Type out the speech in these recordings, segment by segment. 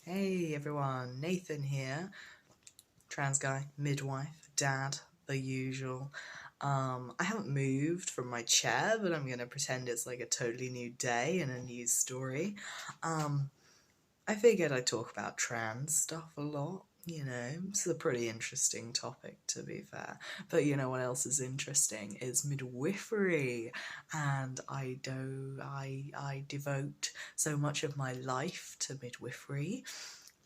Hey everyone, Nathan here, trans guy, midwife, dad, the usual. I haven't moved from my chair, but I'm gonna pretend it's like a totally new day and a new story. Um, I figured I'd talk about trans stuff a lot. It's a pretty interesting topic to be fair. But you know what else is interesting is midwifery, and I devote so much of my life to midwifery.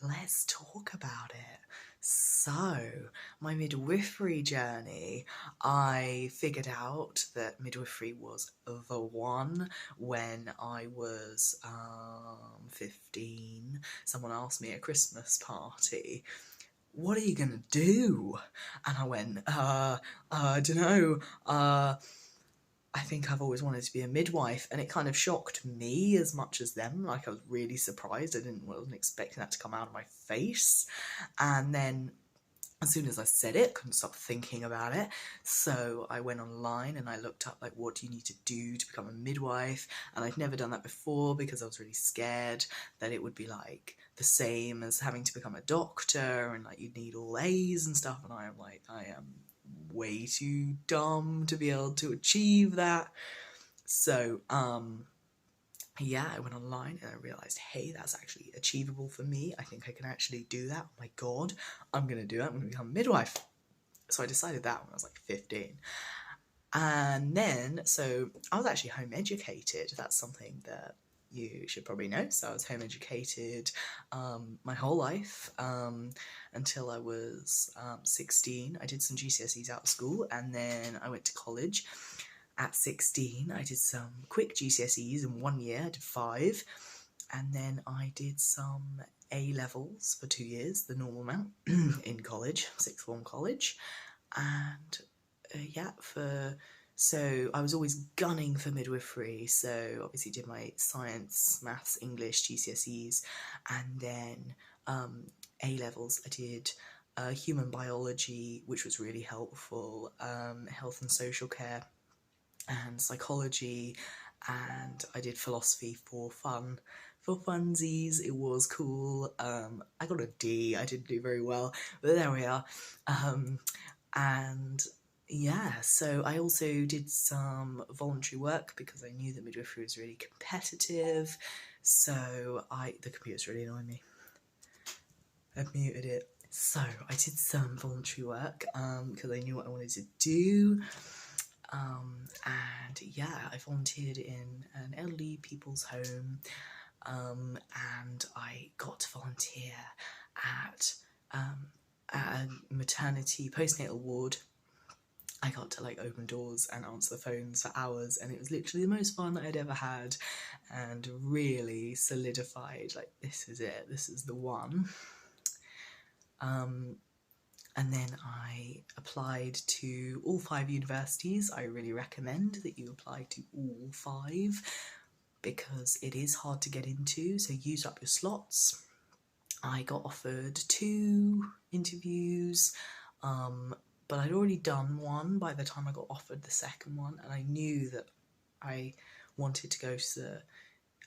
Let's talk about it. So, my midwifery journey, I figured out that midwifery was the one when I was 15. Someone asked me at a Christmas party, "What are you gonna do?" And I went, I don't know, I think I've always wanted to be a midwife, and it kind of shocked me as much as them. Like, I was really surprised. Wasn't expecting that to come out of my face. And then as soon as I said it, couldn't stop thinking about it. So I went online and I looked up, like, what do you need to do to become a midwife? And I'd never done that before because I was really scared that it would be like the same as having to become a doctor and like you'd need all A's and stuff. And I am like, I am way too dumb to be able to achieve that. So, yeah, I went online and I realised, hey, that's actually achievable for me. I think I can actually do that. Oh my god, I'm going to do it. I'm going to become a midwife. So I decided that when I was like 15. And then, so I was actually home educated. That's something that you should probably know. So I was home educated my whole life until I was 16. I did some GCSEs out of school and then I went to college. At 16, I did some quick GCSEs in 1 year. I did 5. And then I did some A-levels for 2 years, the normal amount, in college, sixth form college. And so I was always gunning for midwifery. So obviously did my science, maths, English, GCSEs, and then A-levels I did human biology, which was really helpful, health and social care, and psychology, and I did philosophy for fun. For funsies, it was cool. I got a D, I didn't do very well, but there we are. And yeah, so I also did some voluntary work because I knew that midwifery was really competitive. So the computer's really annoying me. I've muted it. So I did some voluntary work because I knew what I wanted to do. And yeah, I volunteered in an elderly people's home, and I got to volunteer at a maternity postnatal ward. I got to like open doors and answer the phones for hours, and it was literally the most fun that I'd ever had, and really solidified like, this is it, this is the one. And then I applied to all 5 universities. I really recommend that you apply to all 5 because it is hard to get into, so use up your slots. I got offered 2 interviews, but I'd already done one by the time I got offered the second one, and I knew that I wanted to go to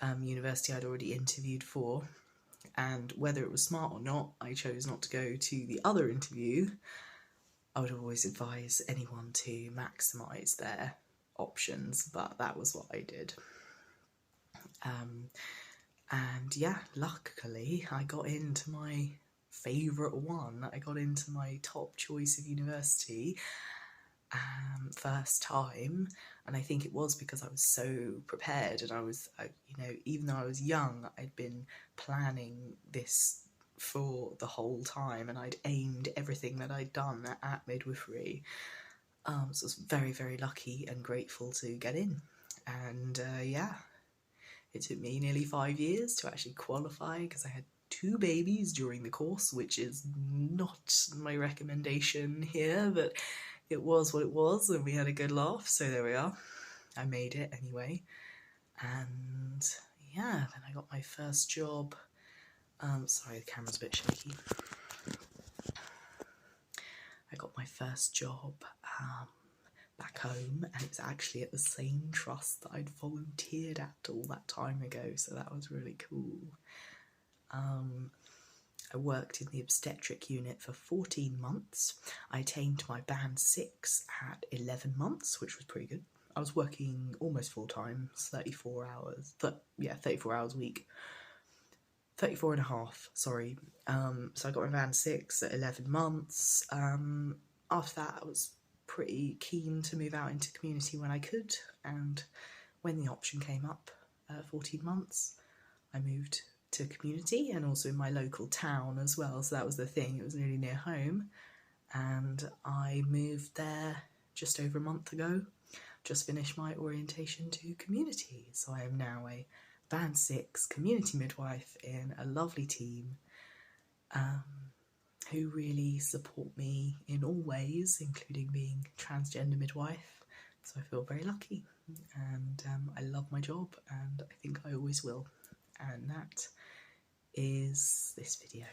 the university I'd already interviewed for. And whether it was smart or not, I chose not to go to the other interview. I would always advise anyone to maximise their options, but that was what I did. And yeah, luckily I got into my favourite one. I got into my top choice of university first time, and I think it was because I was so prepared, and even though I was young, I'd been planning this for the whole time, and I'd aimed everything that I'd done at midwifery. So I was very, very lucky and grateful to get in. And yeah, it took me nearly 5 years to actually qualify because I had 2 babies during the course, which is not my recommendation here, but it was what it was, and we had a good laugh, so there we are. I made it anyway. And yeah, then I got my first job. Sorry, the camera's a bit shaky. I got my first job back home, and it was actually at the same trust that I'd volunteered at all that time ago, so that was really cool. I worked in the obstetric unit for 14 months. I attained my band 6 at 11 months, which was pretty good. I was working almost full time, 34 hours, 34 hours a week. 34 and a half, sorry. So I got my band 6 at 11 months. After that, I was pretty keen to move out into community when I could, and when the option came up at 14 months, I moved to community and also in my local town as well, so that was the thing, it was really near home, and I moved there just over a month ago, just finished my orientation to community, so I am now a band 6 community midwife in a lovely team who really support me in all ways, including being transgender midwife, so I feel very lucky, and I love my job, and I think I always will, and that is this video.